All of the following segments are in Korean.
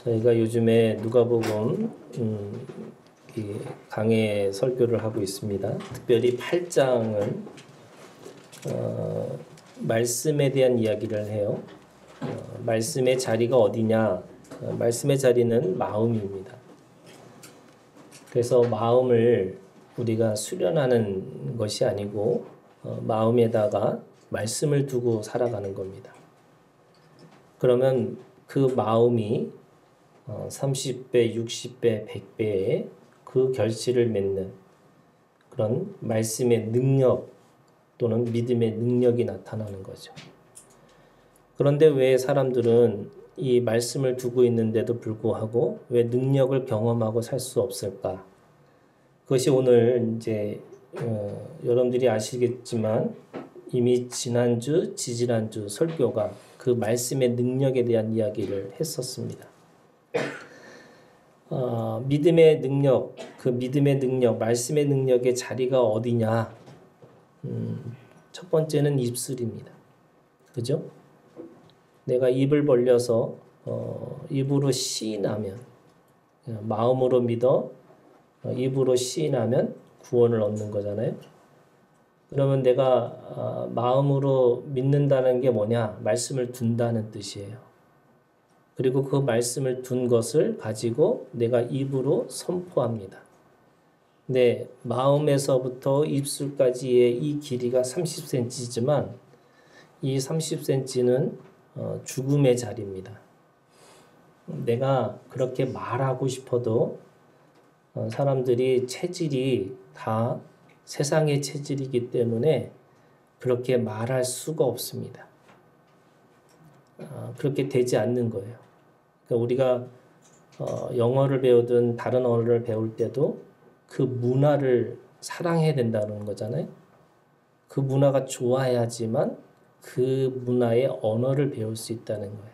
저희가 요즘에 누가복음 이 강해 설교를 하고 있습니다. 특별히 8장은 말씀에 대한 이야기를 해요. 말씀의 자리가 어디냐? 말씀의 자리는 마음입니다. 그래서 마음을 우리가 수련하는 것이 아니고 마음에다가 말씀을 두고 살아가는 겁니다. 그러면 그 마음이 30배, 60배, 100배의 그 결실을 맺는 그런 말씀의 능력 또는 믿음의 능력이 나타나는 거죠. 그런데 왜 사람들은 이 말씀을 두고 있는데도 불구하고 왜 능력을 경험하고 살 수 없을까? 그것이 오늘 이제 여러분들이 아시겠지만 이미 지난주, 지지난주 설교가 그 말씀의 능력에 대한 이야기를 했었습니다. 믿음의 능력, 그 믿음의 능력, 말씀의 능력의 자리가 어디냐? 첫 번째는 입술입니다. 그죠? 내가 입을 벌려서 입으로 시인하면, 마음으로 믿어 입으로 시인하면 구원을 얻는 거잖아요. 그러면 내가 마음으로 믿는다는 게 뭐냐? 말씀을 둔다는 뜻이에요. 그리고 그 말씀을 둔 것을 가지고 내가 입으로 선포합니다. 네, 마음에서부터 입술까지의 이 길이가 30cm지만 이 30cm는 죽음의 자리입니다. 내가 그렇게 말하고 싶어도 사람들이 체질이 다 세상의 체질이기 때문에 그렇게 말할 수가 없습니다. 그렇게 되지 않는 거예요. 그러니까 우리가 영어를 배우든 다른 언어를 배울 때도 그 문화를 사랑해야 된다는 거잖아요. 그 문화가 좋아야지만 그 문화의 언어를 배울 수 있다는 거예요.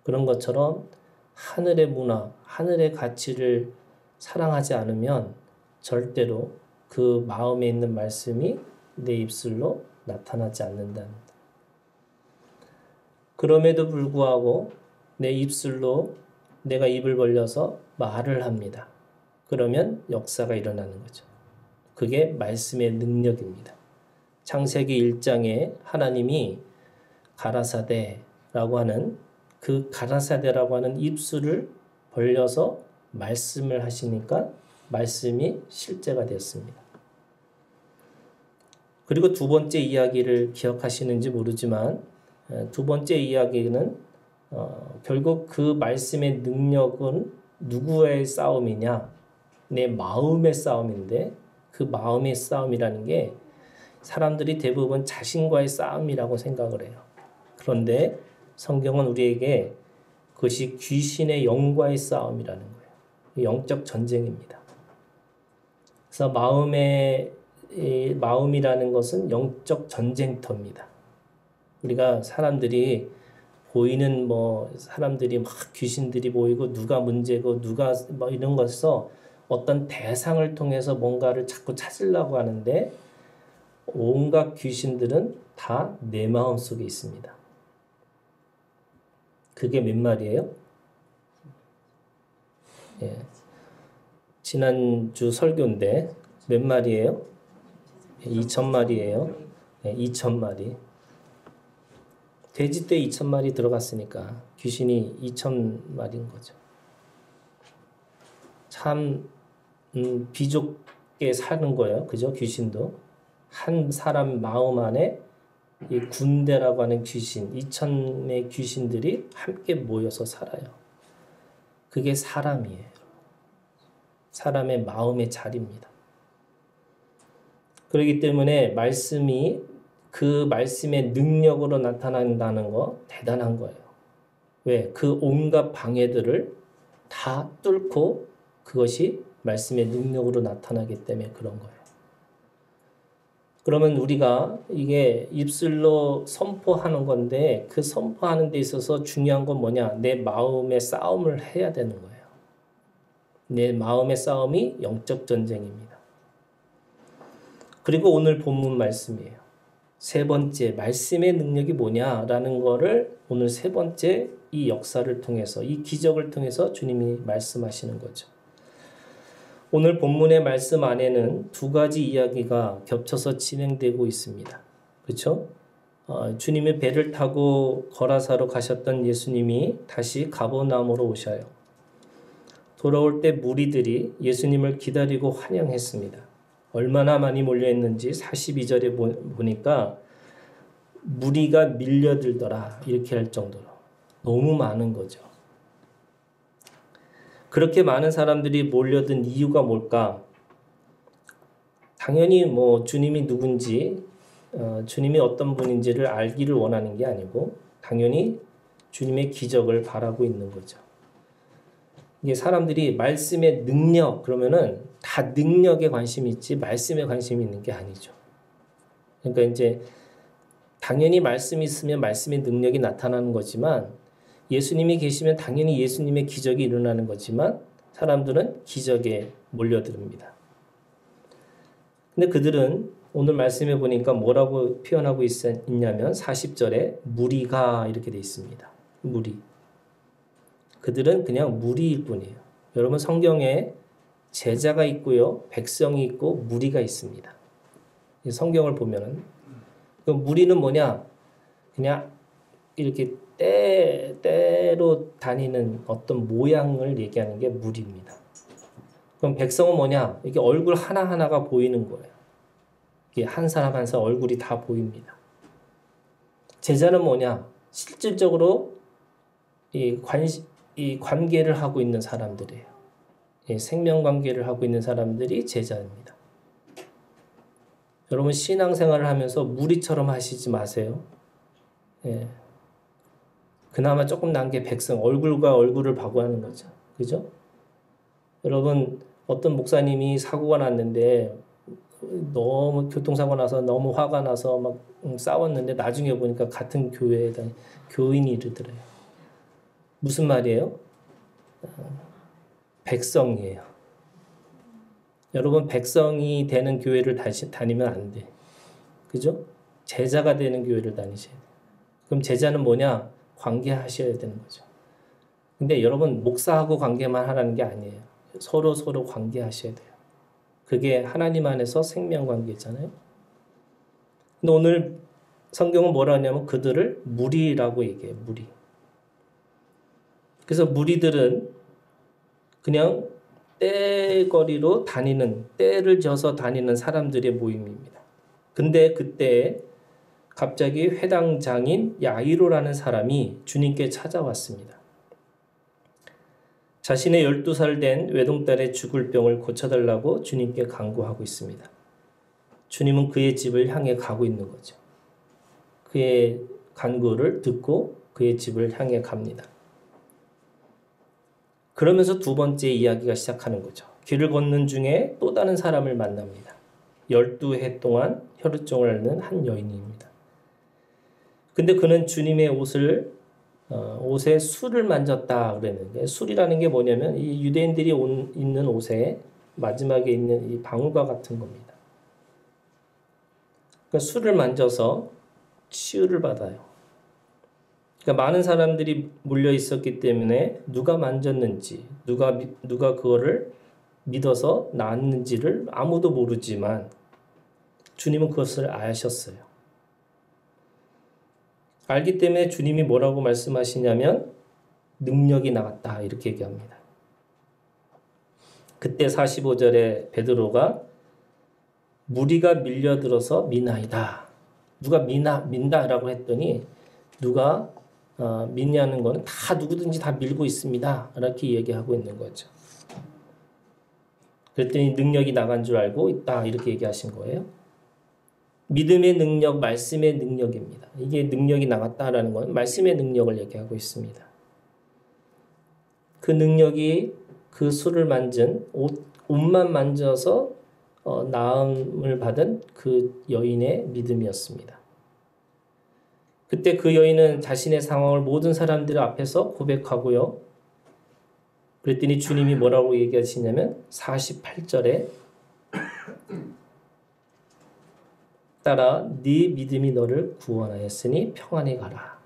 그런 것처럼 하늘의 문화, 하늘의 가치를 사랑하지 않으면 절대로 그 마음에 있는 말씀이 내 입술로 나타나지 않는다는 거예요. 그럼에도 불구하고 내 입술로 내가 입을 벌려서 말을 합니다. 그러면 역사가 일어나는 거죠. 그게 말씀의 능력입니다. 창세기 1장에 하나님이 가라사대라고 하는 그 가라사대라고 하는 입술을 벌려서 말씀을 하시니까 말씀이 실제가 됐습니다. 그리고 두 번째 이야기를 기억하시는지 모르지만 두 번째 이야기는 결국 그 말씀의 능력은 누구의 싸움이냐? 내 마음의 싸움인데 그 마음의 싸움이라는 게 사람들이 대부분 자신과의 싸움이라고 생각을 해요. 그런데 성경은 우리에게 그것이 귀신의 영과의 싸움이라는 거예요. 영적 전쟁입니다. 그래서 마음이라는 것은 영적 전쟁터입니다. 우리가 사람들이 보이는 사람들이 막 귀신들이 보이고 누가 문제고 누가 이런 것에서 어떤 대상을 통해서 뭔가를 자꾸 찾으려고 하는데 온갖 귀신들은 다 내 마음 속에 있습니다. 그게 몇 마리예요? 예. 지난주 설교인데 몇 마리예요? 2,000마리예요. 예, 2,000마리. 돼지떼 2,000마리 들어갔으니까 귀신이 2,000마리인 거죠. 참 비좁게 사는 거예요. 그죠? 귀신도. 한 사람 마음 안에 이 군대라고 하는 귀신, 2,000의 귀신들이 함께 모여서 살아요. 그게 사람이에요. 사람의 마음의 자리입니다. 그렇기 때문에 말씀이 그 말씀의 능력으로 나타난다는 거 대단한 거예요. 왜? 그 온갖 방해들을 다 뚫고 그것이 말씀의 능력으로 나타나기 때문에 그런 거예요. 그러면 우리가 이게 입술로 선포하는 건데 그 선포하는 데 있어서 중요한 건 뭐냐? 내 마음의 싸움을 해야 되는 거예요. 내 마음의 싸움이 영적 전쟁입니다. 그리고 오늘 본문 말씀이에요. 세 번째 말씀의 능력이 뭐냐라는 거를 오늘 세 번째 이 역사를 통해서 이 기적을 통해서 주님이 말씀하시는 거죠. 오늘 본문의 말씀 안에는 두 가지 이야기가 겹쳐서 진행되고 있습니다. 그렇죠? 주님이 배를 타고 거라사로 가셨던 예수님이 다시 가버나움으로 오셔요. 돌아올 때 무리들이 예수님을 기다리고 환영했습니다. 얼마나 많이 몰려있는지 42절에 보니까 무리가 밀려들더라 이렇게 할 정도로 너무 많은 거죠. 그렇게 많은 사람들이 몰려든 이유가 뭘까? 당연히 주님이 누군지 주님이 어떤 분인지를 알기를 원하는 게 아니고 당연히 주님의 기적을 바라고 있는 거죠. 이게 사람들이 말씀의 능력 그러면은 다 능력에 관심이 있지 말씀에 관심이 있는 게 아니죠. 그러니까 이제 당연히 말씀이 있으면 말씀의 능력이 나타나는 거지만 예수님이 계시면 당연히 예수님의 기적이 일어나는 거지만 사람들은 기적에 몰려듭니다. 근데 그들은 오늘 말씀해 보니까 뭐라고 표현하고 있냐면 40절에 무리가 이렇게 돼 있습니다. 무리. 그들은 그냥 무리일 뿐이에요. 여러분 성경에 제자가 있고요. 백성이 있고 무리가 있습니다. 성경을 보면은 그 무리는 뭐냐? 그냥 이렇게 때로 다니는 어떤 모양을 얘기하는 게 무리입니다. 그럼 백성은 뭐냐? 이게 얼굴 하나하나가 보이는 거예요. 이게 한 사람 한 사람 얼굴이 다 보입니다. 제자는 뭐냐? 실질적으로 이 관계를 하고 있는 사람들이에요. 생명 관계를 하고 있는 사람들이 제자입니다. 여러분 신앙생활을 하면서 무리처럼 하시지 마세요. 그나마 조금 난 게 백성, 얼굴과 얼굴을 바구하는 거죠. 그죠? 여러분, 어떤 목사님이 사고가 났는데, 너무 교통사고 나서 너무 화가 나서 막 싸웠는데, 나중에 보니까 같은 교회에다 교인이 이르더래요. 무슨 말이에요? 백성이에요. 여러분, 백성이 되는 교회를 다니면 안 돼. 그죠? 제자가 되는 교회를 다니셔야 돼요. 그럼 제자는 뭐냐? 관계하셔야 되는 거죠. 근데 여러분 목사하고 관계만 하라는 게 아니에요. 서로 관계하셔야 돼요. 그게 하나님 안에서 생명 관계잖아요. 근데 오늘 성경은 뭐라 하냐면 그들을 무리라고 얘기해요. 무리. 그래서 무리들은 그냥 떼거리로 다니는 떼를 져서 다니는 사람들의 모임입니다. 근데 그때 갑자기 회당장인 야이로라는 사람이 주님께 찾아왔습니다. 자신의 12살 된 외동딸의 죽을 병을 고쳐달라고 주님께 간구하고 있습니다. 주님은 그의 집을 향해 가고 있는 거죠. 그의 간구를 듣고 그의 집을 향해 갑니다. 그러면서 두 번째 이야기가 시작하는 거죠. 길을 걷는 중에 또 다른 사람을 만납니다. 12해 동안 혈루증을 앓는 한 여인입니다. 근데 그는 주님의 옷에 술을 만졌다 그랬는데 술이라는 게 뭐냐면 이 유대인들이 입는 옷에 마지막에 있는 이 방울과 같은 겁니다. 그러니까 술을 만져서 치유를 받아요. 그러니까 많은 사람들이 몰려 있었기 때문에 누가 만졌는지 누가 그거를 믿어서 나았는지를 아무도 모르지만 주님은 그것을 아셨어요. 알기 때문에 주님이 뭐라고 말씀하시냐면 능력이 나갔다 이렇게 얘기합니다. 그때 45절에 베드로가 무리가 밀려들어서 미나이다. 누가 민다라고 했더니 누가 믿냐는 거는 다 누구든지 다 밀고 있습니다. 이렇게 얘기하고 있는 거죠. 그랬더니 능력이 나간 줄 알고 있다 이렇게 얘기하신 거예요. 믿음의 능력, 말씀의 능력입니다. 이게 능력이 나갔다라는 건 말씀의 능력을 얘기하고 있습니다. 그 능력이 그 술을 만진 옷만 만져서 나음을 받은 그 여인의 믿음이었습니다. 그때 그 여인은 자신의 상황을 모든 사람들 앞에서 고백하고요. 그랬더니 주님이 뭐라고 얘기하시냐면 48절에 따라 네 믿음이 너를 구원하였으니 평안히 가라.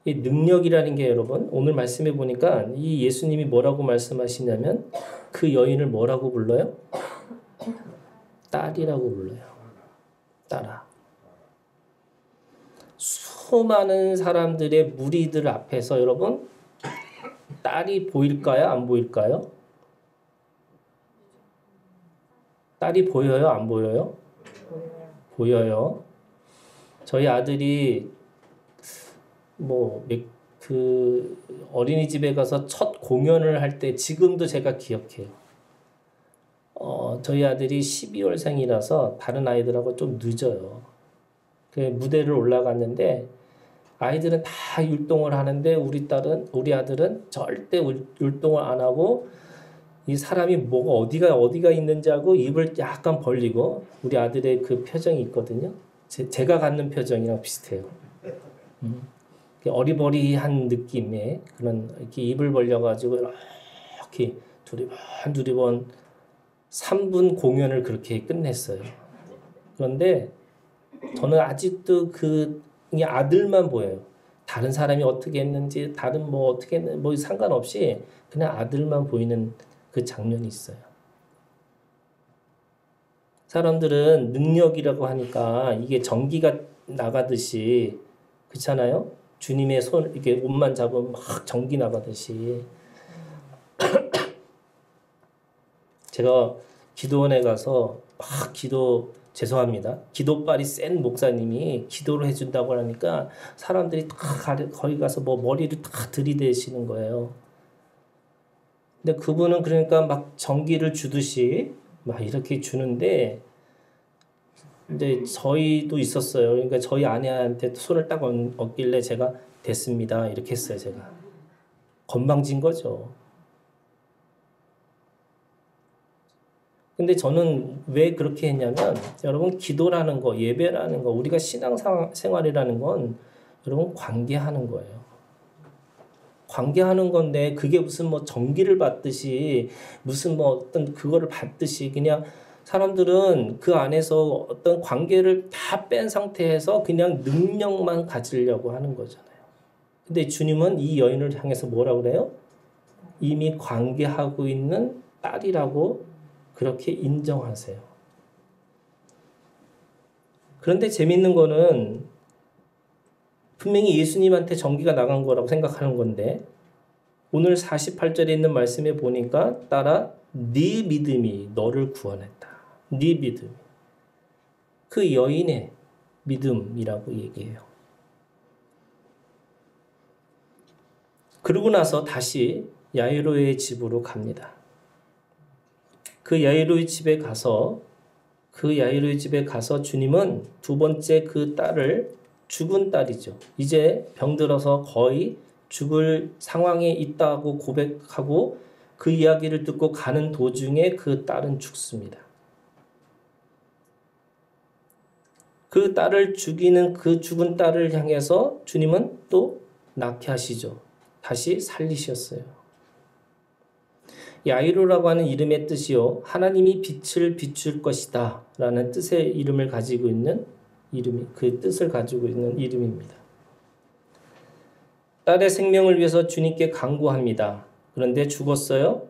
이 능력이라는 게 여러분 오늘 말씀해 보니까 이 예수님이 뭐라고 말씀하시냐면 그 여인을 뭐라고 불러요? 딸이라고 불러요. 딸아. 수많은 사람들의 무리들 앞에서 여러분 딸이 보일까요? 안 보일까요? 딸이 보여요? 안 보여요? 보여요. 저희 아들이 그 어린이집에 가서 첫 공연을 할 때 지금도 제가 기억해요. 저희 아들이 12월생이라서 다른 아이들하고 좀 늦어요. 그 무대를 올라갔는데 아이들은 다 율동을 하는데 우리 아들은 절대 율동을 안 하고 이 사람이 뭐가 어디가 있는지 하고 입을 약간 벌리고 우리 아들의 그 표정이 있거든요. 제가 갖는 표정이랑 비슷해요. 어리버리한 느낌의 그런 이렇게 입을 벌려가지고 이렇게 두리번 3분 공연을 그렇게 끝냈어요. 그런데 저는 아직도 이 아들만 보여요. 다른 사람이 어떻게 했는지 다른 어떻게 했는지 상관없이 그냥 아들만 보이는 그 장면이 있어요. 사람들은 능력이라고 하니까 이게 전기가 나가듯이 그렇잖아요. 주님의 손 이렇게 옷만 잡으면 막 전기 나가듯이 제가 기도원에 가서 막 죄송합니다. 기도빨이 센 목사님이 기도를 해준다고 하니까 사람들이 다 거기 가서 머리를 다 들이대시는 거예요. 근데 그분은 그러니까 막 전기를 주듯이 막 이렇게 주는데 이제 저희도 있었어요. 그러니까 저희 아내한테 손을 딱 얹길래 제가 됐습니다. 이렇게 했어요. 제가. 건방진 거죠. 근데 저는 왜 그렇게 했냐면 여러분 기도라는 거, 예배라는 거, 우리가 신앙생활이라는 건 여러분 관계하는 거예요. 관계하는 건데 그게 무슨 전기를 받듯이 무슨 어떤 그거를 받듯이 그냥 사람들은 그 안에서 어떤 관계를 다 뺀 상태에서 그냥 능력만 가지려고 하는 거잖아요. 근데 주님은 이 여인을 향해서 뭐라고 그래요? 이미 관계하고 있는 딸이라고 그렇게 인정하세요. 그런데 재밌는 거는 분명히 예수님한테 전기가 나간 거라고 생각하는 건데 오늘 48절에 있는 말씀에 보니까 따라 네 믿음이 너를 구원했다. 네 믿음. 그 여인의 믿음이라고 얘기해요. 그러고 나서 다시 야이로의 집으로 갑니다. 그 야이로의 집에 가서 주님은 두 번째 그 딸을 죽은 딸이죠. 이제 병들어서 거의 죽을 상황에 있다고 고백하고 그 이야기를 듣고 가는 도중에 그 딸은 죽습니다. 그 딸을 죽이는 그 죽은 딸을 향해서 주님은 또 낫게 하시죠. 다시 살리셨어요. 야이로라고 하는 이름의 뜻이요. 하나님이 빛을 비출 것이다 라는 뜻의 이름을 가지고 있는 그 뜻을 가지고 있는 이름입니다. 딸의 생명을 위해서 주님께 간구합니다. 그런데 죽었어요.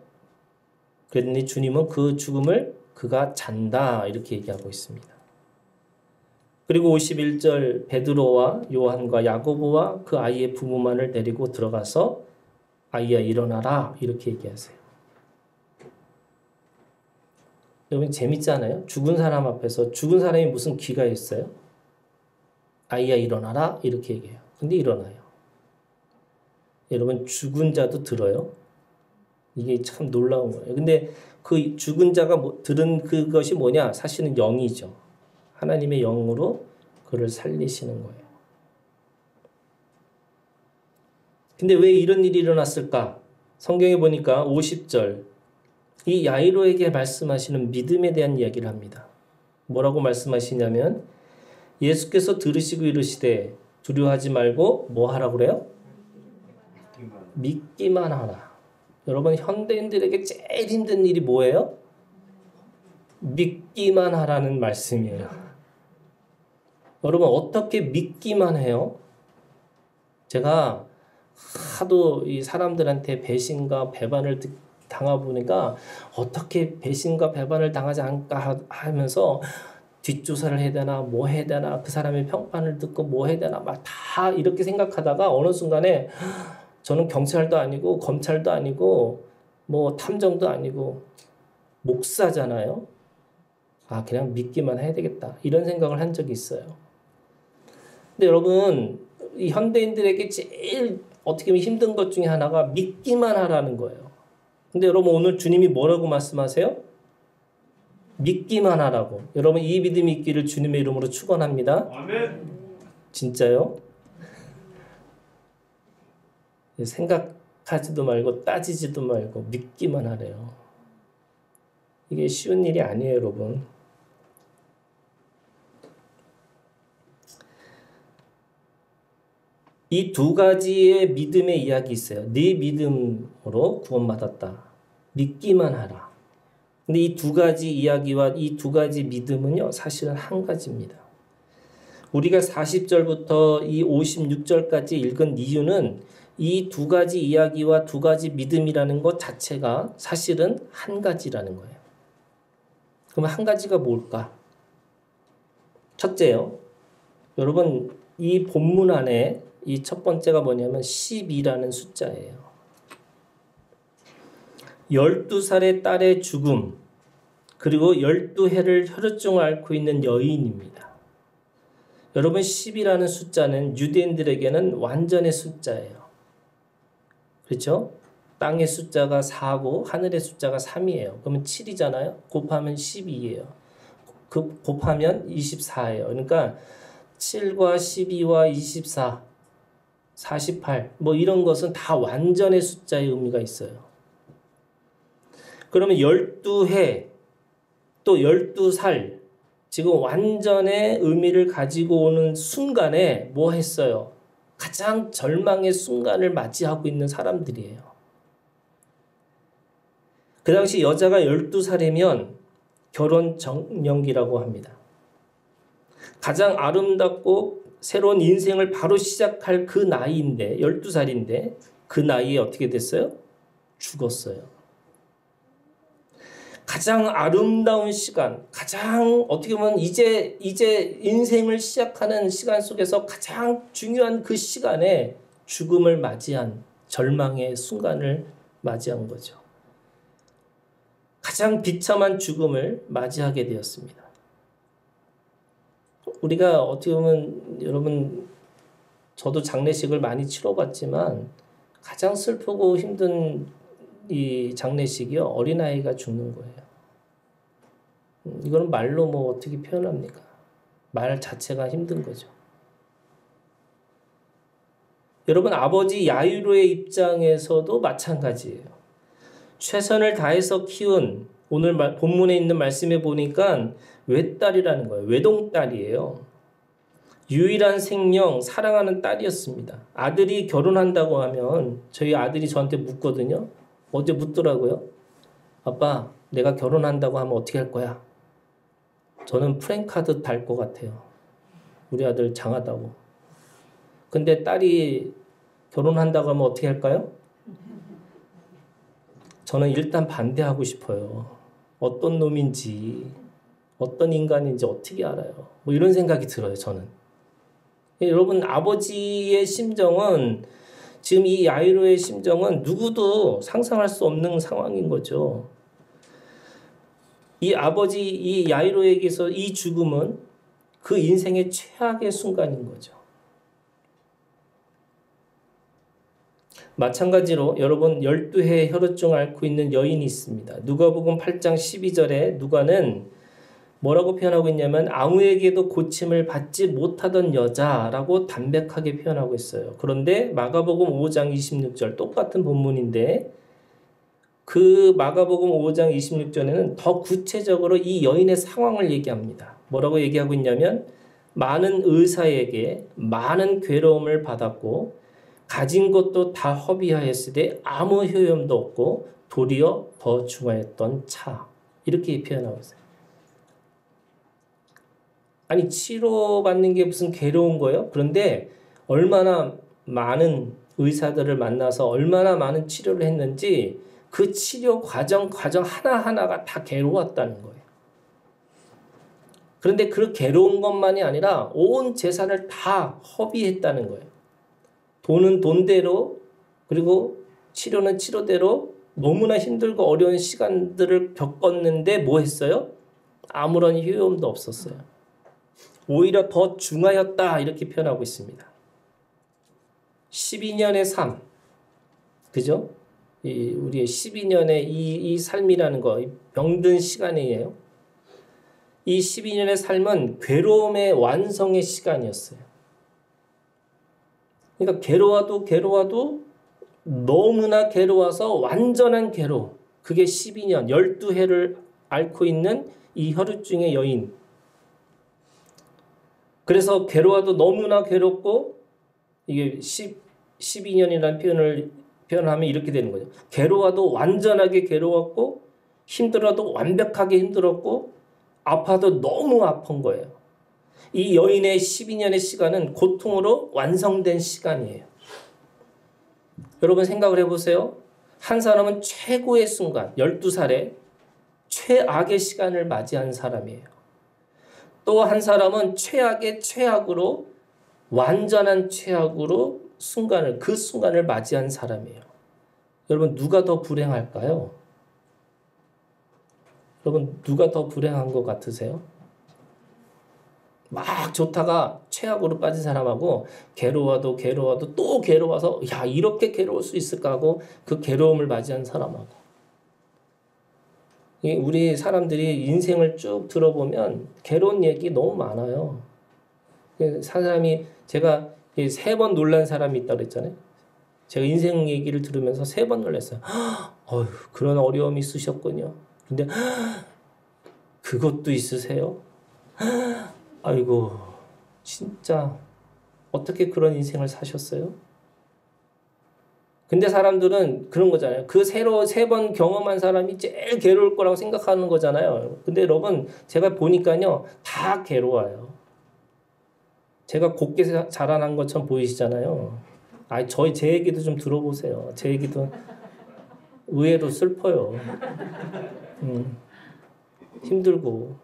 그랬더니 주님은 그 죽음을 그가 잔다 이렇게 얘기하고 있습니다. 그리고 51절 베드로와 요한과 야고보와 그 아이의 부모만을 데리고 들어가서 아이야 일어나라 이렇게 얘기하세요. 여러분 재밌잖아요. 죽은 사람 앞에서 죽은 사람이 무슨 귀가 있어요? 아이야 일어나라 이렇게 얘기해요. 근데 일어나요. 여러분 죽은 자도 들어요. 이게 참 놀라운 거예요. 근데 그 죽은 자가 들은 그것이 뭐냐? 사실은 영이죠. 하나님의 영으로 그를 살리시는 거예요. 근데 왜 이런 일이 일어났을까? 성경에 보니까 50절 이 야이로에게 말씀하시는 믿음에 대한 이야기를 합니다. 뭐라고 말씀하시냐면 예수께서 들으시고 이르시되 두려워하지 말고 뭐 하라고 그래요? 믿기만 하라. 여러분 현대인들에게 제일 힘든 일이 뭐예요? 믿기만 하라는 말씀이에요. 여러분 어떻게 믿기만 해요? 제가 하도 이 사람들한테 배신과 배반을 당해보니까 어떻게 배신과 배반을 당하지 않을까 하면서 뒷조사를 해야 되나 뭐 해야 되나 그 사람의 평판을 듣고 뭐 해야 되나 막 다 이렇게 생각하다가 어느 순간에 저는 경찰도 아니고 검찰도 아니고 뭐 탐정도 아니고 목사잖아요. 아 그냥 믿기만 해야 되겠다 이런 생각을 한 적이 있어요. 근데 여러분 이 현대인들에게 제일 어떻게 보면 힘든 것 중에 하나가 믿기만 하라는 거예요. 근데 여러분 오늘 주님이 뭐라고 말씀하세요? 믿기만 하라고. 여러분 이 믿음이 있기를 주님의 이름으로 축원합니다. 아멘. 진짜요? 생각하지도 말고 따지지도 말고 믿기만 하래요. 이게 쉬운 일이 아니에요, 여러분. 이 두 가지의 믿음의 이야기 있어요. 네 믿음으로 구원받았다. 믿기만 하라. 근데 이 두 가지 이야기와 이 두 가지 믿음은요, 사실은 한 가지입니다. 우리가 40절부터 이 56절까지 읽은 이유는 이 두 가지 이야기와 두 가지 믿음이라는 것 자체가 사실은 한 가지라는 거예요. 그럼 한 가지가 뭘까? 첫째요. 여러분 이 본문 안에 이 첫 번째가 뭐냐면 12라는 숫자예요. 12살의 딸의 죽음 그리고 12해를 혈우증을 앓고 있는 여인입니다. 여러분 10이라는 숫자는 유대인들에게는 완전의 숫자예요. 그렇죠? 땅의 숫자가 4고 하늘의 숫자가 3이에요. 그러면 7이잖아요. 곱하면 12예요. 곱하면 24예요. 그러니까 7과 12와 24, 48 뭐 이런 것은 다 완전의 숫자의 의미가 있어요. 그러면 12해 또 12살 지금 완전의 의미를 가지고 오는 순간에 뭐 했어요? 가장 절망의 순간을 맞이하고 있는 사람들이에요. 그 당시 여자가 12살이면 결혼 정년기라고 합니다. 가장 아름답고 새로운 인생을 바로 시작할 그 나이인데 12살인데 그 나이에 어떻게 됐어요? 죽었어요. 가장 아름다운 시간, 가장 어떻게 보면 이제 인생을 시작하는 시간 속에서 가장 중요한 그 시간에 죽음을 맞이한 절망의 순간을 맞이한 거죠. 가장 비참한 죽음을 맞이하게 되었습니다. 우리가 어떻게 보면 여러분 저도 장례식을 많이 치러봤지만 가장 슬프고 힘든 이 장례식이요 어린아이가 죽는 거예요. 이거는 말로 뭐 어떻게 표현합니까? 말 자체가 힘든 거죠. 여러분 아버지 야이로의 입장에서도 마찬가지예요. 최선을 다해서 키운 오늘 본문에 있는 말씀에 보니까 외딸이라는 거예요. 외동딸이에요. 유일한 생명 사랑하는 딸이었습니다. 아들이 결혼한다고 하면 저희 아들이 저한테 묻거든요. 어제 묻더라고요. 아빠 내가 결혼한다고 하면 어떻게 할 거야? 저는 프랭카드 달 것 같아요. 우리 아들 장하다고. 근데 딸이 결혼한다고 하면 어떻게 할까요? 저는 일단 반대하고 싶어요. 어떤 놈인지 어떤 인간인지 어떻게 알아요? 뭐 이런 생각이 들어요. 저는. 여러분 아버지의 심정은 지금 이 야이로의 심정은 누구도 상상할 수 없는 상황인 거죠. 이 아버지 이 야이로에게서 이 죽음은 그 인생의 최악의 순간인 거죠. 마찬가지로 여러분 12해 혈우증을 앓고 있는 여인이 있습니다. 누가복음 8장 12절에 누가는 뭐라고 표현하고 있냐면 아무에게도 고침을 받지 못하던 여자라고 담백하게 표현하고 있어요. 그런데 마가복음 5장 26절 똑같은 본문인데 그 마가복음 5장 26절에는 더 구체적으로 이 여인의 상황을 얘기합니다. 뭐라고 얘기하고 있냐면 많은 의사에게 많은 괴로움을 받았고 가진 것도 다 허비하였으되 아무 효용도 없고 도리어 더 중하였던 차. 이렇게 표현하고 있어요. 아니 치료받는 게 무슨 괴로운 거예요? 그런데 얼마나 많은 의사들을 만나서 얼마나 많은 치료를 했는지 그 치료 과정 하나하나가 다 괴로웠다는 거예요. 그런데 그 괴로운 것만이 아니라 온 재산을 다 허비했다는 거예요. 돈은 돈대로, 그리고 치료는 치료대로 너무나 힘들고 어려운 시간들을 겪었는데 뭐 했어요? 아무런 효용도 없었어요. 오히려 더 중하였다 이렇게 표현하고 있습니다. 12년의 삶, 그죠? 우리의 12년의 이 삶이라는 거, 병든 시간이에요. 이 12년의 삶은 괴로움의 완성의 시간이었어요. 그러니까 괴로워도 너무나 괴로워서 완전한 괴로움. 그게 12년, 12해를 앓고 있는 이 혈우증의 여인. 그래서 괴로워도 너무나 괴롭고, 이게 12년이라는 표현하면 이렇게 되는 거죠. 괴로워도 완전하게 괴로웠고, 힘들어도 완벽하게 힘들었고, 아파도 너무 아픈 거예요. 이 여인의 12년의 시간은 고통으로 완성된 시간이에요. 여러분 생각을 해보세요. 한 사람은 최고의 순간, 12살에 최악의 시간을 맞이한 사람이에요. 또 한 사람은 최악의 최악으로, 완전한 최악으로 그 순간을 맞이한 사람이에요. 여러분 누가 더 불행할까요? 여러분 누가 더 불행한 것 같으세요? 막 좋다가 최악으로 빠진 사람하고 괴로워도 또 괴로워서 야 이렇게 괴로울 수 있을까 하고 그 괴로움을 맞이한 사람하고, 우리 사람들이 인생을 쭉 들어보면 괴로운 얘기 너무 많아요. 사람이 제가 3번 놀란 사람이 있다고 그랬잖아요. 제가 인생 얘기를 들으면서 3번 놀랐어요. 어휴, 그런 어려움이 있으셨군요. 근데 그것도 있으세요? 아이고 진짜 어떻게 그런 인생을 사셨어요? 근데 사람들은 그런 거잖아요. 그 3번 경험한 사람이 제일 괴로울 거라고 생각하는 거잖아요. 근데 여러분 제가 보니까요 다 괴로워요. 제가 곱게 자라난 것처럼 보이시잖아요. 제 얘기도 좀 들어보세요. 제 얘기도 의외로 슬퍼요. 힘들고.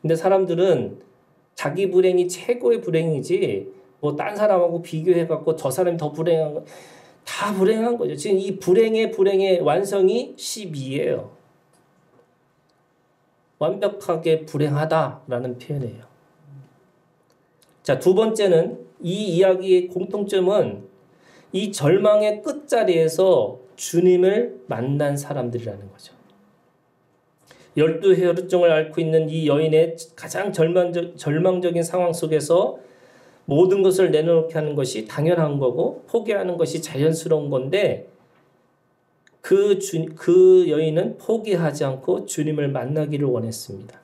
근데 사람들은 자기 불행이 최고의 불행이지 뭐 딴 사람하고 비교해갖고 저 사람이 더 불행한 거, 다 불행한 거죠. 지금 이 불행의 완성이 12예요. 완벽하게 불행하다라는 표현이에요. 자, 두 번째는 이 이야기의 공통점은 이 절망의 끝자리에서 주님을 만난 사람들이라는 거죠. 12해 혈우증을 앓고 있는 이 여인의 가장 절망적인 상황 속에서 모든 것을 내놓게 하는 것이 당연한 거고 포기하는 것이 자연스러운 건데 그 여인은 포기하지 않고 주님을 만나기를 원했습니다.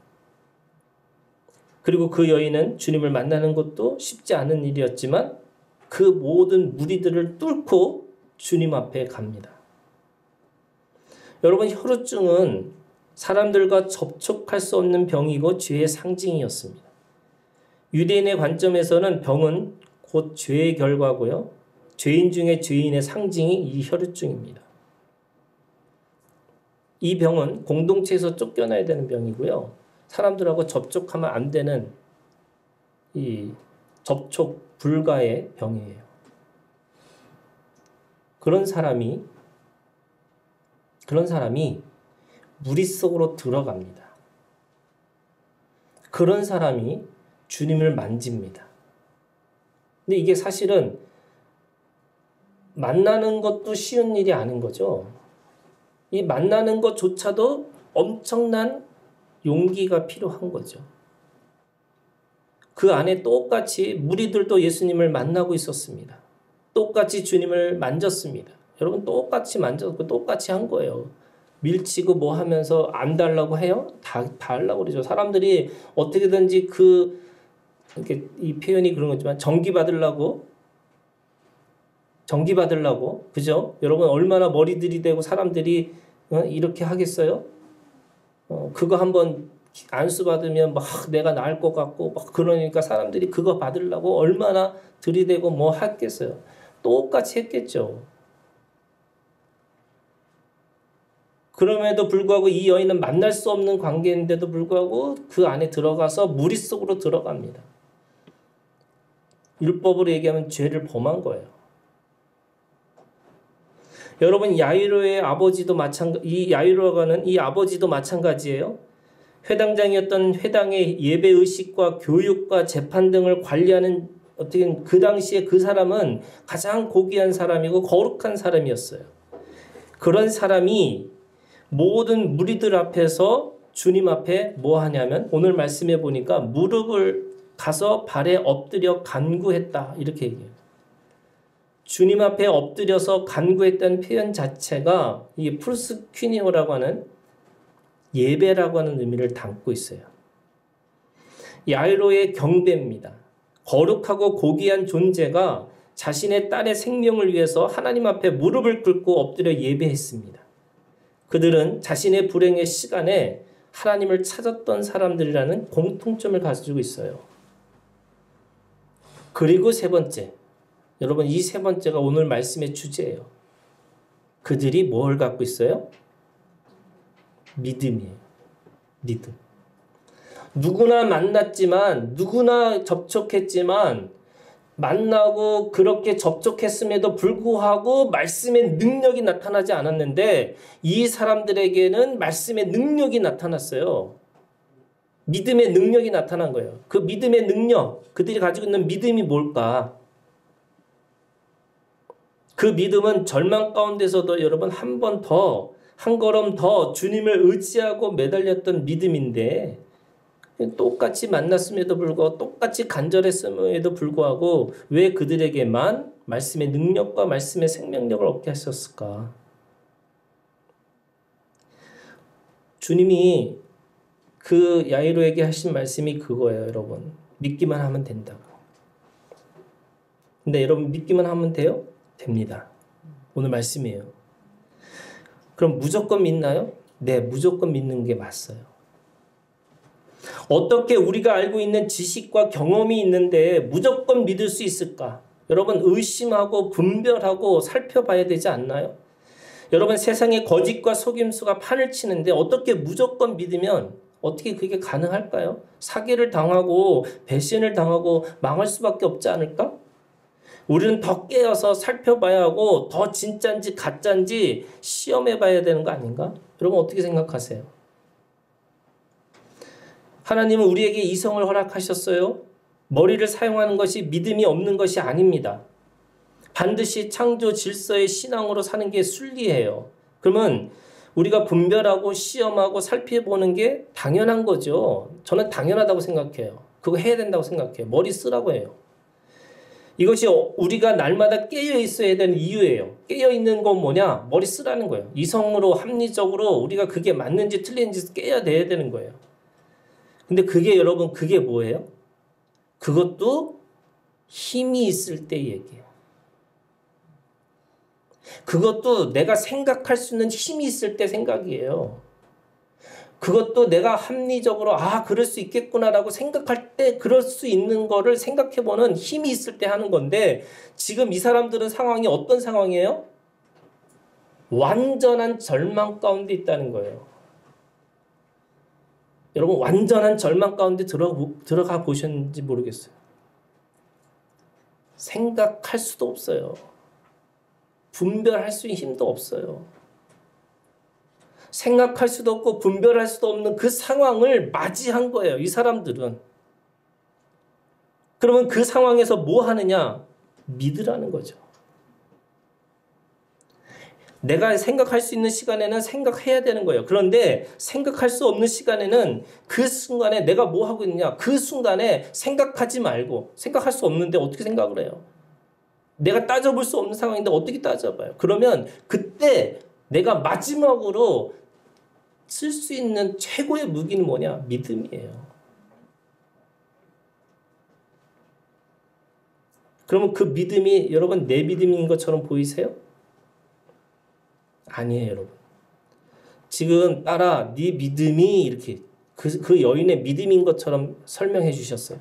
그리고 그 여인은 주님을 만나는 것도 쉽지 않은 일이었지만 그 모든 무리들을 뚫고 주님 앞에 갑니다. 여러분 혈우증은 사람들과 접촉할 수 없는 병이고 죄의 상징이었습니다. 유대인의 관점에서는 병은 곧 죄의 결과고요. 죄인 중에 죄인의 상징이 이 혈우증입니다. 이 병은 공동체에서 쫓겨나야 되는 병이고요. 사람들하고 접촉하면 안 되는 이 접촉 불가의 병이에요. 그런 사람이 무리 속으로 들어갑니다. 그런 사람이 주님을 만집니다. 근데 이게 사실은 만나는 것도 쉬운 일이 아닌 거죠. 이 만나는 것조차도 엄청난 용기가 필요한 거죠. 그 안에 똑같이 무리들도 예수님을 만나고 있었습니다. 똑같이 주님을 만졌습니다. 여러분 똑같이 만졌고 똑같이 한 거예요. 밀치고 뭐 하면서 안 달라고 해요? 다 하려고 그러죠. 사람들이 어떻게든지 이렇게 이 표현이 그런 거지만 전기 받으려고 그죠? 여러분 얼마나 머리 들이대고 사람들이 이렇게 하겠어요? 그거 한번 안수 받으면 막 내가 나을 것 같고 막 그러니까 사람들이 그거 받으려고 얼마나 들이대고 뭐 했겠어요. 똑같이 했겠죠. 그럼에도 불구하고 이 여인은 만날 수 없는 관계인데도 불구하고 그 안에 들어가서 무리 속으로 들어갑니다. 율법으로 얘기하면 죄를 범한 거예요. 여러분 야이로의 아버지도 이 야이로가는 이 아버지도 마찬가지예요. 회당장이었던 회당의 예배 의식과 교육과 재판 등을 관리하는 어떻게 그 당시에 그 사람은 가장 고귀한 사람이고 거룩한 사람이었어요. 그런 사람이 모든 무리들 앞에서 주님 앞에 뭐 하냐면 오늘 말씀해 보니까 무릎을 가서 발에 엎드려 간구했다 이렇게 얘기해요. 주님 앞에 엎드려서 간구했다는 표현 자체가 이 프루스퀴니오라고 하는 예배라고 하는 의미를 담고 있어요. 야이로의 경배입니다. 거룩하고 고귀한 존재가 자신의 딸의 생명을 위해서 하나님 앞에 무릎을 꿇고 엎드려 예배했습니다. 그들은 자신의 불행의 시간에 하나님을 찾았던 사람들이라는 공통점을 가지고 있어요. 그리고 세 번째, 여러분 이 세 번째가 오늘 말씀의 주제예요. 그들이 뭘 갖고 있어요? 믿음이에요. 믿음. 누구나 만났지만 누구나 접촉했지만 만나고 그렇게 접촉했음에도 불구하고 말씀의 능력이 나타나지 않았는데 이 사람들에게는 말씀의 능력이 나타났어요. 믿음의 능력이 나타난 거예요. 그 믿음의 능력, 그들이 가지고 있는 믿음이 뭘까? 그 믿음은 절망 가운데서도 여러분 한 걸음 더 주님을 의지하고 매달렸던 믿음인데 똑같이 만났음에도 불구하고 똑같이 간절했음에도 불구하고 왜 그들에게만 말씀의 능력과 말씀의 생명력을 얻게 하셨을까? 주님이 그 야이로에게 하신 말씀이 그거예요, 여러분. 믿기만 하면 된다고. 근데 여러분 믿기만 하면 돼요? 됩니다. 오늘 말씀이에요. 그럼 무조건 믿나요? 네, 무조건 믿는 게 맞어요. 어떻게 우리가 알고 있는 지식과 경험이 있는데 무조건 믿을 수 있을까? 여러분 의심하고 분별하고 살펴봐야 되지 않나요? 여러분 세상에 거짓과 속임수가 판을 치는데 어떻게 무조건 믿으면 어떻게 그게 가능할까요? 사기를 당하고 배신을 당하고 망할 수밖에 없지 않을까? 우리는 더 깨어서 살펴봐야 하고 더 진짜인지 가짜인지 시험해봐야 되는 거 아닌가? 여러분 어떻게 생각하세요? 하나님은 우리에게 이성을 허락하셨어요. 머리를 사용하는 것이 믿음이 없는 것이 아닙니다. 반드시 창조 질서의 신앙으로 사는 게 순리예요. 그러면 우리가 분별하고 시험하고 살펴보는 게 당연한 거죠. 저는 당연하다고 생각해요. 그거 해야 된다고 생각해요. 머리 쓰라고 해요. 이것이 우리가 날마다 깨어 있어야 되는 이유예요. 깨어 있는 건 뭐냐? 머리 쓰라는 거예요. 이성으로 합리적으로 우리가 그게 맞는지 틀린지 깨어내야 되는 거예요. 근데 그게 여러분 그게 뭐예요? 그것도 힘이 있을 때 얘기예요. 그것도 내가 생각할 수 있는 힘이 있을 때 생각이에요. 그것도 내가 합리적으로 그럴 수 있겠구나라고 생각할 때 그럴 수 있는 거를 생각해보는 힘이 있을 때 하는 건데 지금 이 사람들은 상황이 어떤 상황이에요? 완전한 절망 가운데 있다는 거예요. 여러분 완전한 절망 가운데 들어가 보셨는지 모르겠어요. 생각할 수도 없어요. 분별할 수 있는 힘도 없어요. 생각할 수도 없고 분별할 수도 없는 그 상황을 맞이한 거예요. 이 사람들은. 그러면 그 상황에서 뭐 하느냐? 믿으라는 거죠. 내가 생각할 수 있는 시간에는 생각해야 되는 거예요. 그런데 생각할 수 없는 시간에는 그 순간에 내가 뭐 하고 있느냐? 그 순간에 생각하지 말고 생각할 수 없는데 어떻게 생각을 해요? 내가 따져볼 수 없는 상황인데 어떻게 따져봐요? 그러면 그때 내가 마지막으로 쓸 수 있는 최고의 무기는 뭐냐? 믿음이에요. 그러면 그 믿음이 여러분 내 믿음인 것처럼 보이세요? 아니에요, 여러분. 지금 딸아, 네 믿음이 이렇게 그 여인의 믿음인 것처럼 설명해 주셨어요.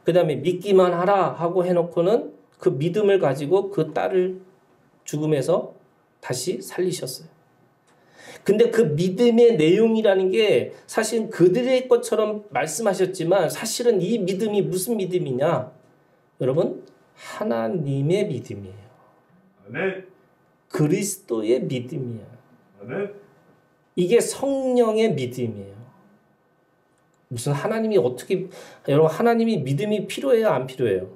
그 다음에 믿기만 하라 하고 해놓고는 그 믿음을 가지고 그 딸을 죽음에서 다시 살리셨어요. 근데 그 믿음의 내용이라는 게 사실 그들의 것처럼 말씀하셨지만 사실은 이 믿음이 무슨 믿음이냐? 여러분, 하나님의 믿음이에요. 아멘. 그리스도의 믿음이에요. 아멘. 이게 성령의 믿음이에요. 무슨 하나님이 어떻게, 여러분, 하나님이 믿음이 필요해요? 안 필요해요?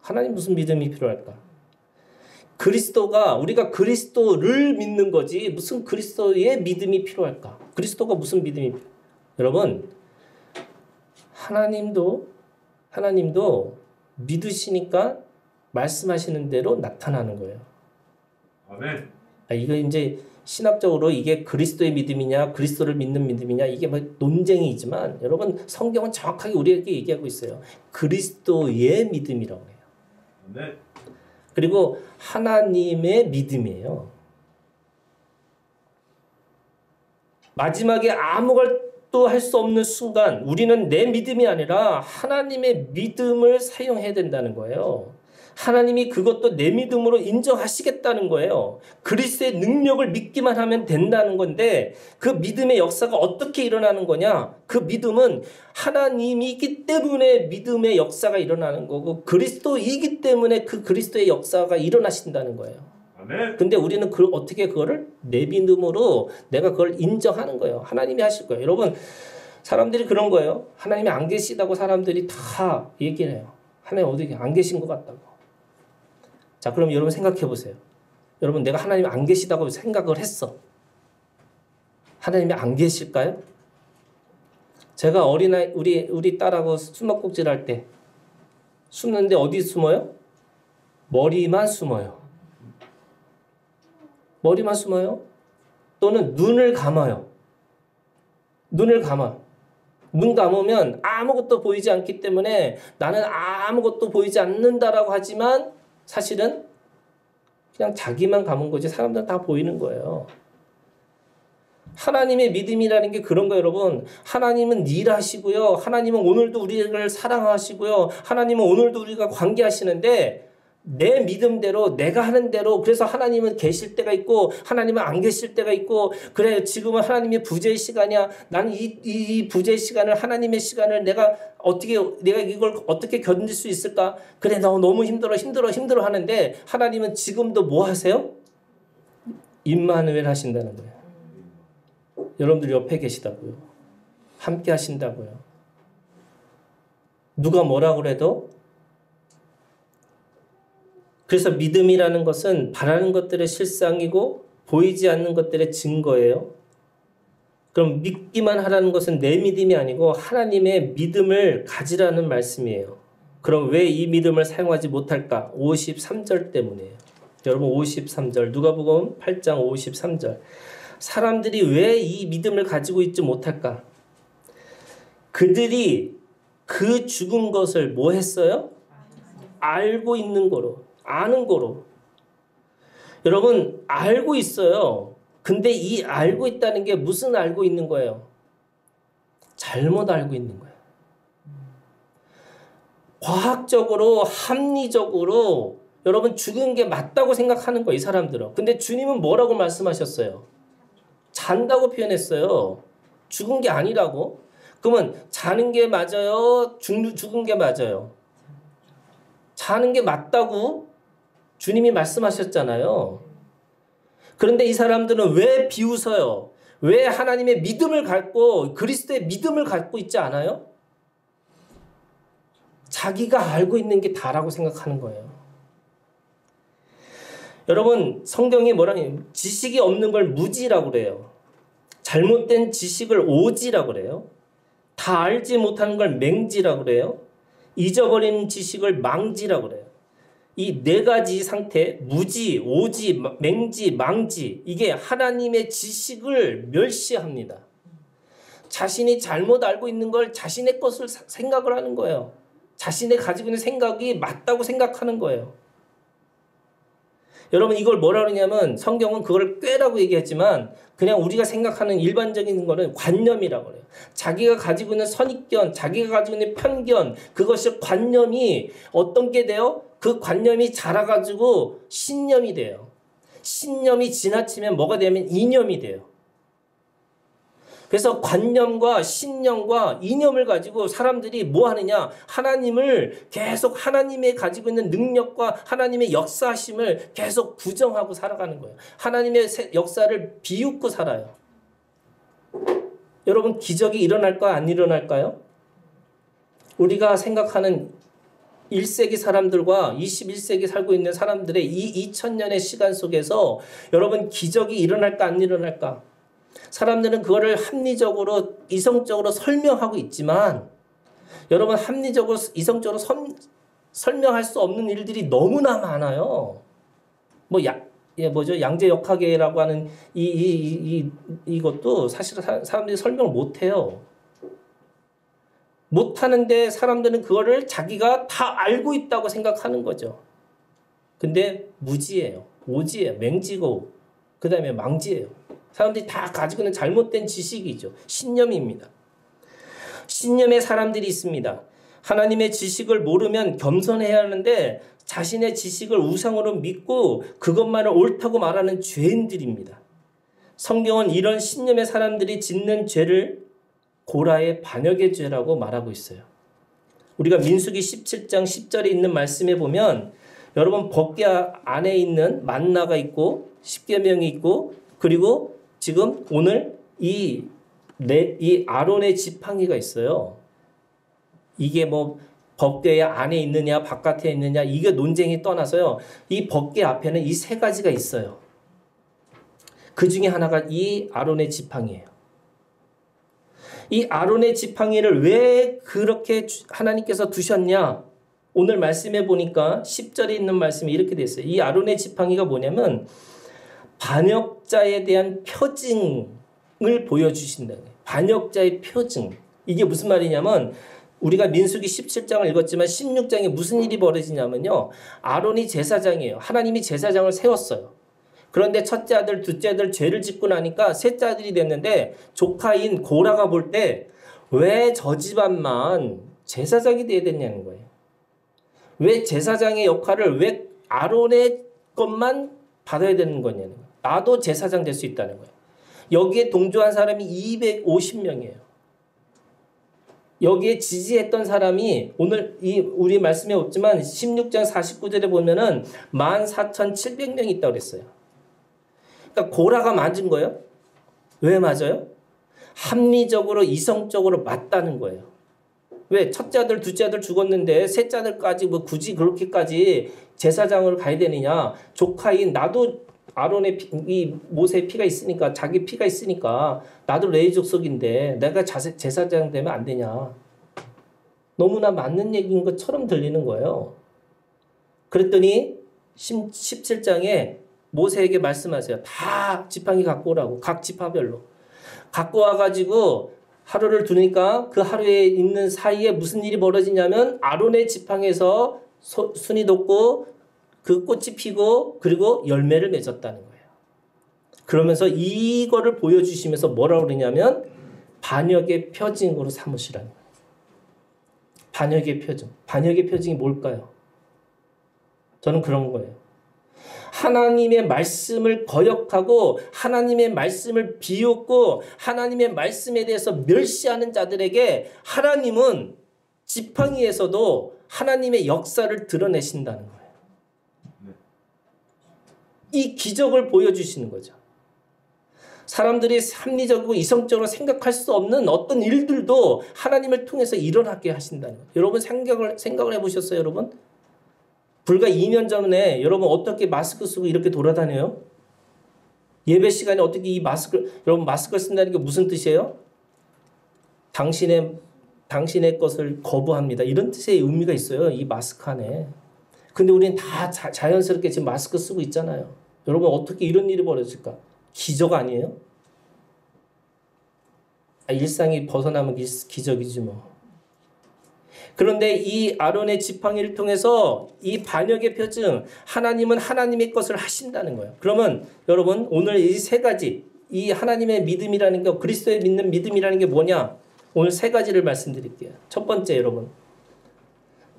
하나님 무슨 믿음이 필요할까? 우리가 그리스도를 믿는 거지 무슨 그리스도의 믿음이 필요할까? 그리스도가 무슨 믿음이 필요할까? 여러분, 하나님도 믿으시니까 말씀하시는 대로 나타나는 거예요. 아멘. 이거 이제 신학적으로 이게 그리스도의 믿음이냐 그리스도를 믿는 믿음이냐 이게 뭐 논쟁이지만 여러분, 성경은 정확하게 우리에게 얘기하고 있어요. 그리스도의 믿음이라고 해요. 아멘. 그리고 하나님의 믿음이에요. 마지막에 아무것도 할 수 없는 순간 우리는 내 믿음이 아니라 하나님의 믿음을 사용해야 된다는 거예요. 하나님이 그것도 내 믿음으로 인정하시겠다는 거예요. 그리스도의 능력을 믿기만 하면 된다는 건데 그 믿음의 역사가 어떻게 일어나는 거냐? 그 믿음은 하나님이기 때문에 믿음의 역사가 일어나는 거고 그리스도이기 때문에 그 그리스도의 역사가 일어나신다는 거예요. 아멘. 근데 우리는 어떻게 그거를 내 믿음으로 내가 그걸 인정하는 거예요. 하나님이 하실 거예요. 여러분, 사람들이 그런 거예요. 하나님이 안 계시다고 사람들이 다 얘기를 해요. 하나님 어디 안 계신 것 같다고. 자, 그럼 여러분 생각해 보세요. 여러분, 내가 하나님이 안 계시다고 생각을 했어. 하나님이 안 계실까요? 제가 어린아이, 우리 딸하고 숨바꼭질 할 때 숨는데 어디 숨어요? 머리만 숨어요. 머리만 숨어요. 또는 눈을 감아요. 눈을 감아. 눈 감으면 아무것도 보이지 않기 때문에 나는 아무것도 보이지 않는다라고 하지만 사실은 그냥 자기만 감은 거지 사람들은 다 보이는 거예요. 하나님의 믿음이라는 게 그런 거예요, 여러분. 하나님은 일하시고요. 하나님은 오늘도 우리를 사랑하시고요. 하나님은 오늘도 우리가 관계하시는데 내 믿음대로 내가 하는 대로 그래서 하나님은 계실 때가 있고 하나님은 안 계실 때가 있고 그래 지금은 하나님의 부재의 시간이야. 나는 이 부재의 시간을 하나님의 시간을 내가 이걸 어떻게 견딜 수 있을까? 그래 너 너무 힘들어 하는데 하나님은 지금도 뭐 하세요? 임마누엘 하신다는 거예요. 여러분들 옆에 계시다고요. 함께 하신다고요. 누가 뭐라고 그래도 그래서 믿음이라는 것은 바라는 것들의 실상이고 보이지 않는 것들의 증거예요. 그럼 믿기만 하라는 것은 내 믿음이 아니고 하나님의 믿음을 가지라는 말씀이에요. 그럼 왜 이 믿음을 사용하지 못할까? 53절 때문이에요. 여러분 53절 누가복음 8장 53절 사람들이 왜 이 믿음을 가지고 있지 못할까? 그들이 그 죽은 것을 뭐 했어요? 알고 있는 거로 아는 거로. 여러분 알고 있어요. 근데 이 알고 있다는 게 무슨 알고 있는 거예요? 잘못 알고 있는 거예요. 과학적으로 합리적으로 여러분 죽은 게 맞다고 생각하는 거예요. 이 사람들은. 근데 주님은 뭐라고 말씀하셨어요? 잔다고 표현했어요. 죽은 게 아니라고. 그러면 자는 게 맞아요? 죽은 게 맞아요? 자는 게 맞다고 주님이 말씀하셨잖아요. 그런데 이 사람들은 왜 비웃어요? 왜 하나님의 믿음을 갖고 그리스도의 믿음을 갖고 있지 않아요? 자기가 알고 있는 게 다라고 생각하는 거예요. 여러분 성경이 뭐라니 지식이 없는 걸 무지라고 그래요. 잘못된 지식을 오지라고 그래요. 다 알지 못하는 걸 맹지라고 그래요. 잊어버리는 지식을 망지라고 그래요. 이 네 가지 상태, 무지, 오지, 맹지, 망지, 이게 하나님의 지식을 멸시합니다. 자신이 잘못 알고 있는 걸 자신의 것을 생각을 하는 거예요. 자신의 가지고 있는 생각이 맞다고 생각하는 거예요. 여러분 이걸 뭐라 그러냐면 성경은 그걸 꾀라고 얘기했지만 그냥 우리가 생각하는 일반적인 거는 관념이라고 그래요. 자기가 가지고 있는 선입견, 자기가 가지고 있는 편견, 그것이 관념이 어떤 게 돼요? 그 관념이 자라가지고 신념이 돼요. 신념이 지나치면 뭐가 되면 이념이 돼요. 그래서 관념과 신념과 이념을 가지고 사람들이 뭐 하느냐? 하나님을 계속 하나님의 가지고 있는 능력과 하나님의 역사하심을 계속 부정하고 살아가는 거예요. 하나님의 역사를 비웃고 살아요. 여러분 기적이 일어날까 안 일어날까요? 우리가 생각하는 1세기 사람들과 21세기 살고 있는 사람들의 이 2000년의 시간 속에서 여러분 기적이 일어날까 안 일어날까? 사람들은 그거를 합리적으로 이성적으로 설명하고 있지만 여러분 합리적으로 이성적으로 설명할 수 없는 일들이 너무나 많아요. 뭐 양재 역학계라고 하는 이것도 사실 사람들이 설명을 못 해요. 못 하는데 사람들은 그거를 자기가 다 알고 있다고 생각하는 거죠. 근데 무지예요. 오지예요. 맹지고 그다음에 망지예요. 사람들이 다 가지고 있는 잘못된 지식이죠. 신념입니다. 신념의 사람들이 있습니다. 하나님의 지식을 모르면 겸손해야 하는데 자신의 지식을 우상으로 믿고 그것만을 옳다고 말하는 죄인들입니다. 성경은 이런 신념의 사람들이 짓는 죄를 고라의 반역의 죄라고 말하고 있어요. 우리가 민수기 17장 10절에 있는 말씀에 보면 여러분 법궤 안에 있는 만나가 있고 십계명이 있고 그리고 지금 오늘 이 아론의 지팡이가 있어요. 이게 뭐 법궤 안에 있느냐 바깥에 있느냐 이게 논쟁이 떠나서요. 이 법궤 앞에는 이 세 가지가 있어요. 그 중에 하나가 이 아론의 지팡이에요. 이 아론의 지팡이를 왜 그렇게 하나님께서 두셨냐? 오늘 말씀해 보니까 10절에 있는 말씀이 이렇게 돼 있어요. 이 아론의 지팡이가 뭐냐면 반역자에 대한 표징을 보여주신다. 반역자의 표징. 이게 무슨 말이냐면 우리가 민수기 17장을 읽었지만 16장에 무슨 일이 벌어지냐면요. 아론이 제사장이에요. 하나님이 제사장을 세웠어요. 그런데 첫째 아들, 둘째 아들 죄를 짓고 나니까 셋째 아들이 됐는데 조카인 고라가 볼 때 왜 저 집안만 제사장이 돼야 되냐는 거예요. 왜 제사장의 역할을 왜 아론의 것만 받아야 되는 거냐는 거예요. 나도 제사장 될 수 있다는 거예요. 여기에 동조한 사람이 250명이에요. 여기에 지지했던 사람이 오늘 우리 말씀에 없지만 16장 49절에 보면은 14,700명이 있다고 그랬어요. 그러니까 고라가 맞은 거예요. 왜 맞아요? 합리적으로 이성적으로 맞다는 거예요. 왜 첫째 아들, 둘째 아들 죽었는데 셋째 아들까지 뭐 굳이 그렇게까지 제사장을 가야 되느냐? 조카인 나도 아론의 이 모세의 피가 있으니까 자기 피가 있으니까 나도 레위 족속인데 내가 제사장 되면 안 되냐? 너무나 맞는 얘기인 것처럼 들리는 거예요. 그랬더니 17장에 모세에게 말씀하세요. 다 지팡이 갖고 오라고. 각 지파별로. 갖고 와가지고 하루를 두니까 그 하루에 있는 사이에 무슨 일이 벌어지냐면 아론의 지팡이에서 순이 돋고 그 꽃이 피고 그리고 열매를 맺었다는 거예요. 그러면서 이거를 보여주시면서 뭐라고 그러냐면 반역의 표징으로 삼으시라는 거예요. 반역의 표징. 반역의 표징이 뭘까요? 저는 그런 거예요. 하나님의 말씀을 거역하고 하나님의 말씀을 비웃고 하나님의 말씀에 대해서 멸시하는 자들에게 하나님은 지팡이에서도 하나님의 역사를 드러내신다는 거예요. 이 기적을 보여주시는 거죠. 사람들이 합리적이고 이성적으로 생각할 수 없는 어떤 일들도 하나님을 통해서 일어나게 하신다는 거예요. 여러분 생각을 해보셨어요, 여러분? 불과 2년 전에 여러분 어떻게 마스크 쓰고 이렇게 돌아다녀요? 예배 시간에 어떻게 여러분 마스크를 쓴다는 게 무슨 뜻이에요? 당신의 것을 거부합니다. 이런 뜻의 의미가 있어요. 이 마스크 안에. 근데 우리는 다 자연스럽게 지금 마스크 쓰고 있잖아요. 여러분 어떻게 이런 일이 벌어질까? 기적 아니에요? 일상이 벗어나면 기적이지 뭐. 그런데 이 아론의 지팡이를 통해서 이 반역의 표징, 하나님은 하나님의 것을 하신다는 거예요. 그러면 여러분 오늘 이 세 가지, 이 하나님의 믿음이라는 게, 그리스도의 믿는 믿음이라는 게 뭐냐? 오늘 세 가지를 말씀드릴게요. 첫 번째, 여러분,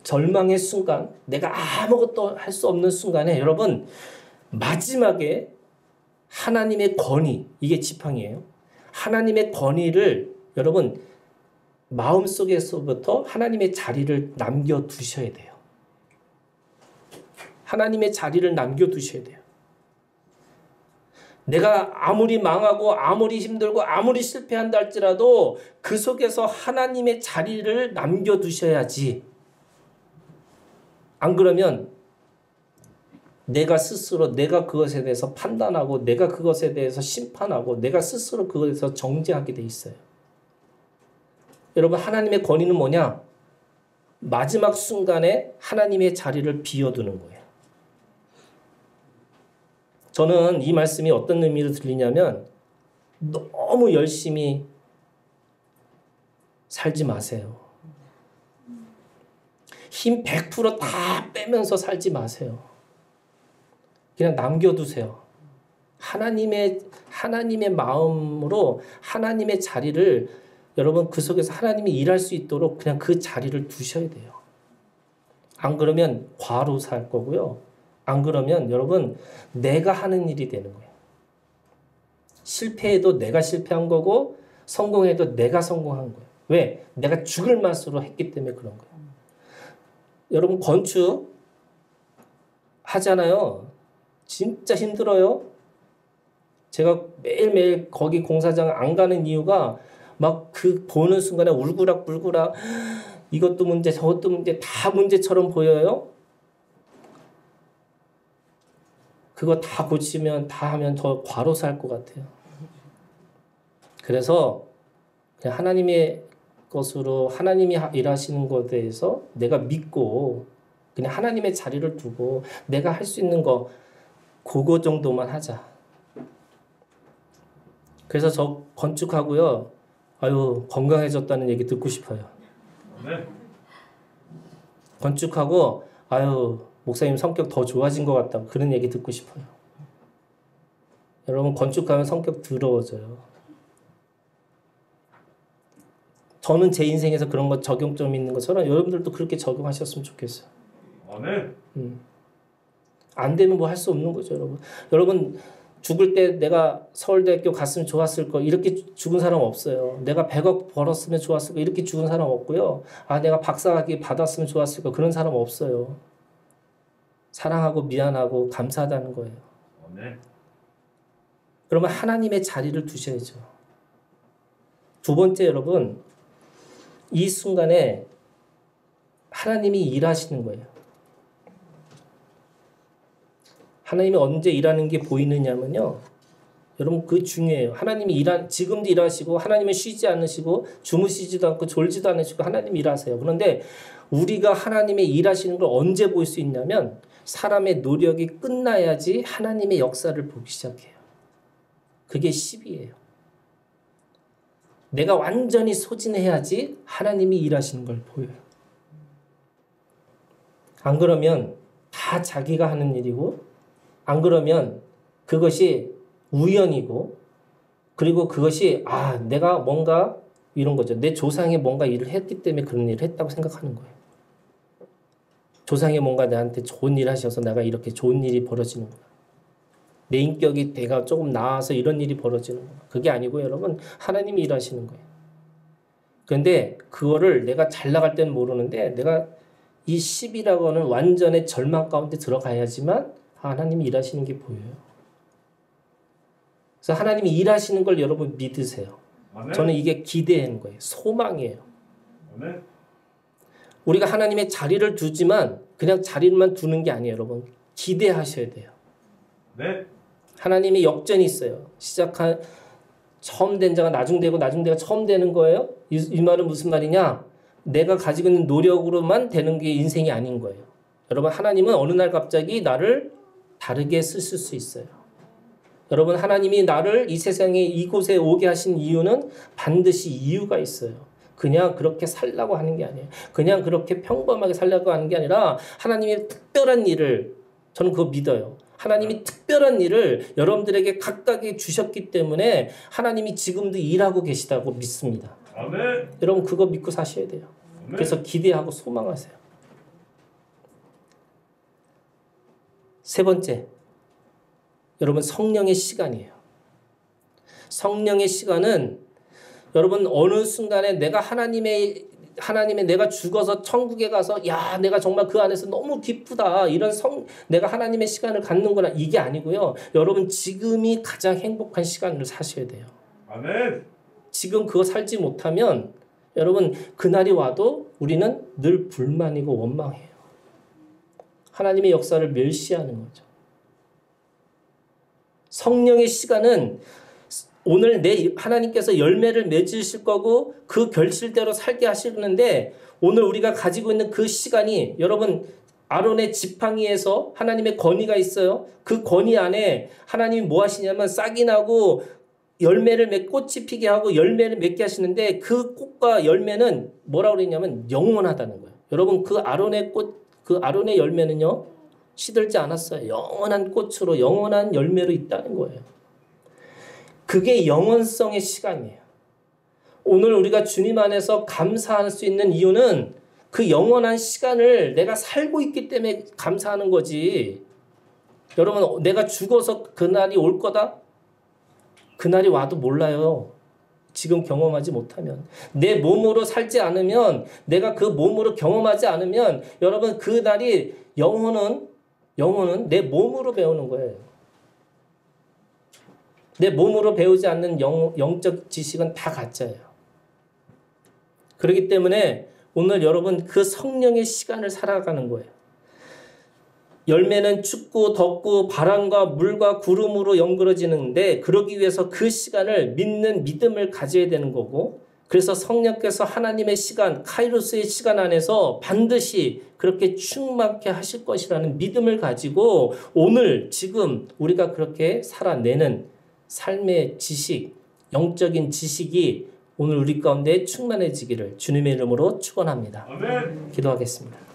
절망의 순간, 내가 아무것도 할 수 없는 순간에 여러분 마지막에 하나님의 권위, 이게 지팡이에요. 하나님의 권위를 여러분 마음속에서부터 하나님의 자리를 남겨두셔야 돼요. 하나님의 자리를 남겨두셔야 돼요. 내가 아무리 망하고 아무리 힘들고 아무리 실패한다 할지라도 그 속에서 하나님의 자리를 남겨두셔야지. 안 그러면 내가 스스로 내가 그것에 대해서 판단하고 내가 그것에 대해서 심판하고 내가 스스로 그것에서 정죄하게 돼 있어요. 여러분 하나님의 권위는 뭐냐? 마지막 순간에 하나님의 자리를 비워두는 거예요. 저는 이 말씀이 어떤 의미로 들리냐면 너무 열심히 살지 마세요. 힘 100% 빼면서 살지 마세요. 그냥 남겨두세요. 하나님의 마음으로 하나님의 자리를 여러분 그 속에서 하나님이 일할 수 있도록 그냥 그 자리를 두셔야 돼요. 안 그러면 과로 살 거고요. 안 그러면 여러분 내가 하는 일이 되는 거예요. 실패해도 내가 실패한 거고 성공해도 내가 성공한 거예요. 왜? 내가 죽을 맛으로 했기 때문에 그런 거예요. 여러분 건축 하잖아요. 진짜 힘들어요. 제가 매일매일 거기 공사장 안 가는 이유가 막 그 보는 순간에 울그락불그락 이것도 문제 저것도 문제 다 문제처럼 보여요. 그거 다 고치면 다 하면 더 과로 살 것 같아요. 그래서 그냥 하나님의 것으로 하나님이 일하시는 것에 대해서 내가 믿고 그냥 하나님의 자리를 두고 내가 할 수 있는 거 그거 정도만 하자. 그래서 저 건축하고요. 아유 건강해졌다는 얘기 듣고 싶어요. 네. 건축하고 아유 목사님 성격 더 좋아진 것 같다고 그런 얘기 듣고 싶어요. 여러분 건축하면 성격 더러워져요. 저는 제 인생에서 그런 거 적용점 있는 것처럼 여러분들도 그렇게 적용하셨으면 좋겠어요. 아멘. 안 되면 뭐 할 수 없는 거죠, 여러분. 여러분 죽을 때 내가 서울대학교 갔으면 좋았을 거 이렇게 죽은 사람 없어요. 내가 100억 벌었으면 좋았을 거 이렇게 죽은 사람 없고요. 아 내가 박사학위 받았으면 좋았을 거 그런 사람 없어요. 사랑하고 미안하고 감사하다는 거예요. 아멘. 그러면 하나님의 자리를 두셔야죠. 두 번째 여러분 이 순간에 하나님이 일하시는 거예요. 하나님이 언제 일하는 게 보이느냐면요. 여러분 그 중요해요. 하나님이 지금도 일하시고 하나님은 쉬지 않으시고 주무시지도 않고 졸지도 않으시고 하나님이 일하세요. 그런데 우리가 하나님의 일하시는 걸 언제 볼 수 있냐면 사람의 노력이 끝나야지 하나님의 역사를 보기 시작해요. 그게 10이에요. 내가 완전히 소진해야지 하나님이 일하시는 걸 보여요. 안 그러면 다 자기가 하는 일이고 안 그러면 그것이 우연이고 그리고 그것이 내가 뭔가 이런 거죠. 내 조상이 뭔가 일을 했기 때문에 그런 일을 했다고 생각하는 거예요. 조상이 뭔가 나한테 좋은 일 하셔서 내가 이렇게 좋은 일이 벌어지는구나. 내 인격이 내가 조금 나아서 이런 일이 벌어지는구나. 그게 아니고 여러분 하나님이 일하시는 거예요. 그런데 그거를 내가 잘 나갈 때는 모르는데 내가 이 10이라고 하는 완전의 절망 가운데 들어가야지만 하나님이 일하시는 게 보여요. 그래서 하나님이 일하시는 걸 여러분 믿으세요. 아멘. 저는 이게 기대하는 거예요. 소망이에요. 아멘. 우리가 하나님의 자리를 두지만 그냥 자리만 두는 게 아니에요. 여러분 기대하셔야 돼요. 네. 하나님의 역전이 있어요. 처음 된 자가 나중되고 나중대가 처음 되는 거예요. 이 말은 무슨 말이냐? 내가 가지고 있는 노력으로만 되는 게 인생이 아닌 거예요. 여러분 하나님은 어느 날 갑자기 나를 다르게 쓰실 수 있어요. 여러분 하나님이 나를 이 세상에 이곳에 오게 하신 이유는 반드시 이유가 있어요. 그냥 그렇게 살라고 하는 게 아니에요. 그냥 그렇게 평범하게 살려고 하는 게 아니라 하나님의 특별한 일을 저는 그거 믿어요. 하나님이 특별한 일을 여러분들에게 각각에 주셨기 때문에 하나님이 지금도 일하고 계시다고 믿습니다. 아멘. 여러분 그거 믿고 사셔야 돼요. 아멘. 그래서 기대하고 소망하세요. 세 번째, 여러분 성령의 시간이에요. 성령의 시간은 여러분 어느 순간에 내가 하나님의 내가 죽어서 천국에 가서 야 내가 정말 그 안에서 너무 기쁘다 이런 내가 하나님의 시간을 갖는구나 이게 아니고요. 여러분 지금이 가장 행복한 시간을 사셔야 돼요. 아멘. 지금 그거 살지 못하면 여러분 그날이 와도 우리는 늘 불만이고 원망해요. 하나님의 역사를 멸시하는 거죠. 성령의 시간은 오늘 하나님께서 열매를 맺으실 거고 그 결실대로 살게 하시는데 오늘 우리가 가지고 있는 그 시간이 여러분 아론의 지팡이에서 하나님의 권위가 있어요. 그 권위 안에 하나님이 뭐 하시냐면 싹이 나고 열매를 꽃이 피게 하고 열매를 맺게 하시는데 그 꽃과 열매는 뭐라고 그랬냐면 영원하다는 거예요. 여러분 그 아론의 열매는요 시들지 않았어요. 영원한 꽃으로 영원한 열매로 있다는 거예요. 그게 영원성의 시간이에요. 오늘 우리가 주님 안에서 감사할 수 있는 이유는 그 영원한 시간을 내가 살고 있기 때문에 감사하는 거지. 여러분 내가 죽어서 그날이 올 거다? 그날이 와도 몰라요. 지금 경험하지 못하면. 내 몸으로 살지 않으면 내가 그 몸으로 경험하지 않으면 여러분 그날이 영혼은 내 몸으로 배우는 거예요. 내 몸으로 배우지 않는 영적 지식은 다 가짜예요. 그렇기 때문에 오늘 여러분 그 성령의 시간을 살아가는 거예요. 열매는 춥고 덥고 바람과 물과 구름으로 연그러지는데 그러기 위해서 그 시간을 믿는 믿음을 가져야 되는 거고 그래서 성령께서 하나님의 시간, 카이로스의 시간 안에서 반드시 그렇게 충만케 하실 것이라는 믿음을 가지고 오늘 지금 우리가 그렇게 살아내는 삶의 지식, 영적인 지식이 오늘 우리 가운데 충만해지기를 주님의 이름으로 축원합니다. 아멘. 기도하겠습니다.